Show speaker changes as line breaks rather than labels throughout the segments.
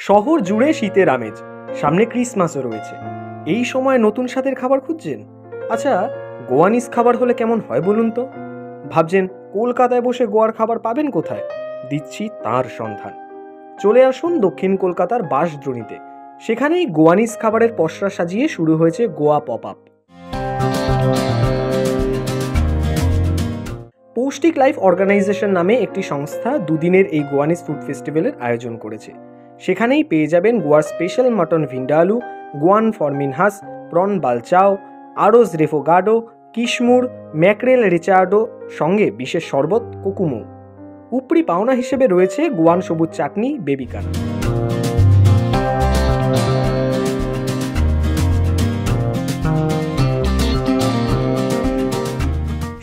শহর জুড়ে শীতের আমেজ, সামনে ক্রিসমাসও রয়েছে। এই সময় নতুন স্বাদের খাবার খুঁজছেন? আচ্ছা, গোয়ানিজ খাবার হলে কেমন হয় বলুন তো। ভাবছেন কলকাতায় বসে গোয়ার খাবার পাবেন কোথায়? দিচ্ছি তার সন্ধান। চলে আসুন দক্ষিণ কলকাতার বাঁশদ্রোণীতে। সেখানেই গোয়ানিজ খাবারের পসরা সাজিয়ে শুরু হয়েছে গোয়া পপ আপ। পৌষ্টিক লাইফ অর্গানাইজেশন নামে একটি সংস্থা দুদিনের এই গোয়ানিজ ফুড ফেস্টিভ্যালের আয়োজন করেছে। সেখানেই পেয়ে যাবেন গোয়ার স্পেশাল মটন ভিন্ডালু, গোয়ান ফরমিনহাস, প্রন বালচাও, আরোজ রেফোগাডো, কিশমুর, ম্যাকরেল রিচার্ডো, সঙ্গে বিশেষ শরবত কোকুমো। উপরি পাওনা হিসেবে রয়েছে গোয়ান সবুজ চাটনি বেবিকান।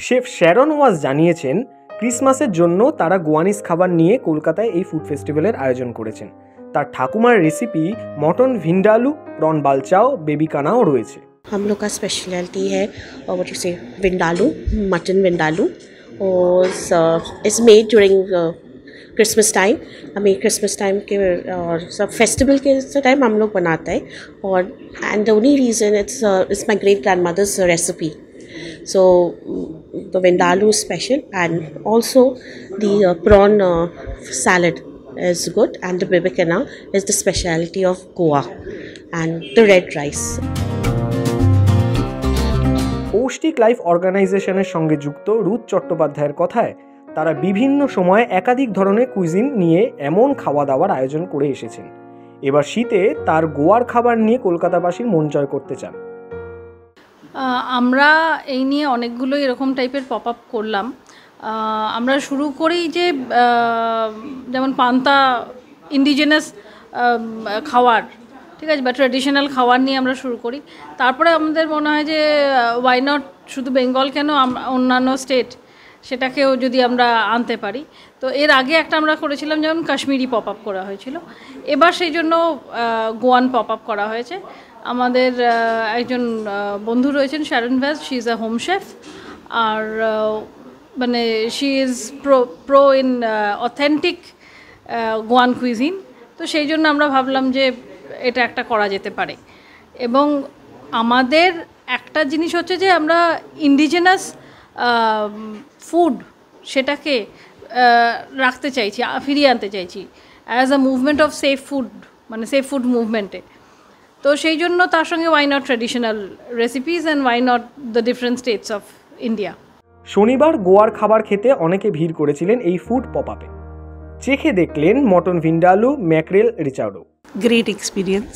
শেফ শ্যারন ওয়াজ জানিয়েছেন, ক্রিসমাসের জন্য তারা গোয়ানিজ খাবার নিয়ে কলকাতায় এই ফুড ফেস্টিভ্যালের আয়োজন করেছেন। তার ঠাকুমার রেসিপি মটন ভিন্ডালু, প্রন বালচাও, বেবিকানাও রয়েছে।
हम लोग का स्पेशलिटी है और व्हाट यू से विंडालू, मटन विंडालू और is made during Christmas time. हमें क्रिसमस टाइम के और सब फेस्टिवल के टाइम हम लोग बनाते हैं और and the only reason it's my great grandmother's recipe. So the vindaloo is special and also the prawn salad is good and the bibikana is the speciality of Goa and the red rice.
পৌষ্টিক life অর্গানাইজেশনের সঙ্গে যুক্ত Ruth চট্টোপাধ্যায়ের কথায়, তারা বিভিন্ন সময়ে একাধিক ধরনের কুইজিন নিয়ে এমন খাওয়া দাওয়ার আয়োজন করে এসেছেন। এবার শীতে তার গোয়ার খাবার নিয়ে কলকাতাবাসীর মন জয় করতে চান।
আমরা এই নিয়ে অনেকগুলো এরকম টাইপের পপ আপ করলাম। আমরা শুরু করি যে যেমন পান্তা ইন্ডিজেনাস খাওয়ার, ঠিক আছে, বা ট্র্যাডিশনাল খাবার নিয়ে আমরা শুরু করি। তারপরে আমাদের মনে হয় যে ওয়াই নট শুধু বেঙ্গল কেন, অন্যান্য স্টেট সেটাকেও যদি আমরা আনতে পারি। তো এর আগে একটা আমরা করেছিলাম যেমন কাশ্মীরি পপ আপ করা হয়েছিল, এবার সেই জন্য গোয়ান পপ আপ করা হয়েছে। আমাদের একজন বন্ধু রয়েছেন Sharon Vaz, she is a home chef, আর মানে she is pro in authentic Goan cuisine. তো সেই জন্য আমরা ভাবলাম যে এটা একটা করা যেতে পারে। এবং আমাদের একটা জিনিস হচ্ছে যে আমরা ইন্ডিজেনাস ফুড সেটাকে রাখতে চাইছি, ফিরিয়ে আনতে চাইছি as a movement of safe food, মানে সেফ ফুড মুভমেন্টে। তো সেই জন্য তার সঙ্গে why not traditional recipes and why not the different states of India.
শনিবার গোয়ার খাবার খেতে অনেকে ভিড় করেছিলেন এই ফুড পপ আপে। চেখে দেখলেন mutton vindaloo, mackerel recheado.
Great experience.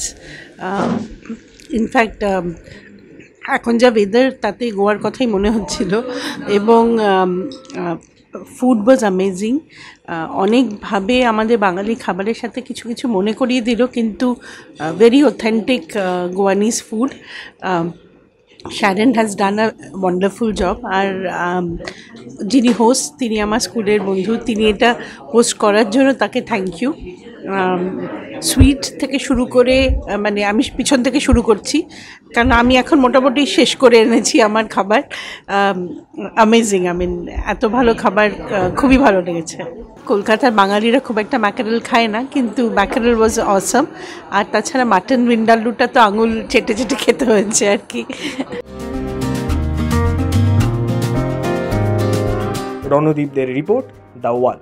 In fact এখন যা ওয়েদার তাতে গোয়ার কথাই মনে হচ্ছিল এবং ফুড ওয়াজ অ্যামেজিং। অনেকভাবে আমাদের বাঙালি খাবারের সাথে কিছু কিছু মনে করিয়ে দিল, কিন্তু very authentic Goanese food. Sharon has done a wonderful job. আর যিনি হোস্ট তিনি আমার স্কুলের বন্ধু, তিনি এটা হোস্ট করার জন্য তাকে থ্যাংক ইউ। সুইট থেকে শুরু করে, মানে আমি পিছন থেকে শুরু করছি কারণ আমি এখন মোটামুটি শেষ করে এনেছি আমার খাবার। অ্যামেজিং, এত ভালো খাবার, খুবই ভালো লেগেছে। কলকাতার বাঙালিরা খুব একটা ম্যাকারেল খায় না, কিন্তু ম্যাকারেল ওয়াজ অসাম। আর তাছাড়া মাটন ভিন্ডালুটা তো আঙুল চেটে চেটে খেতে হয়েছে আর কি।
রণদীপদের রিপোর্ট, দ্য ওয়াল।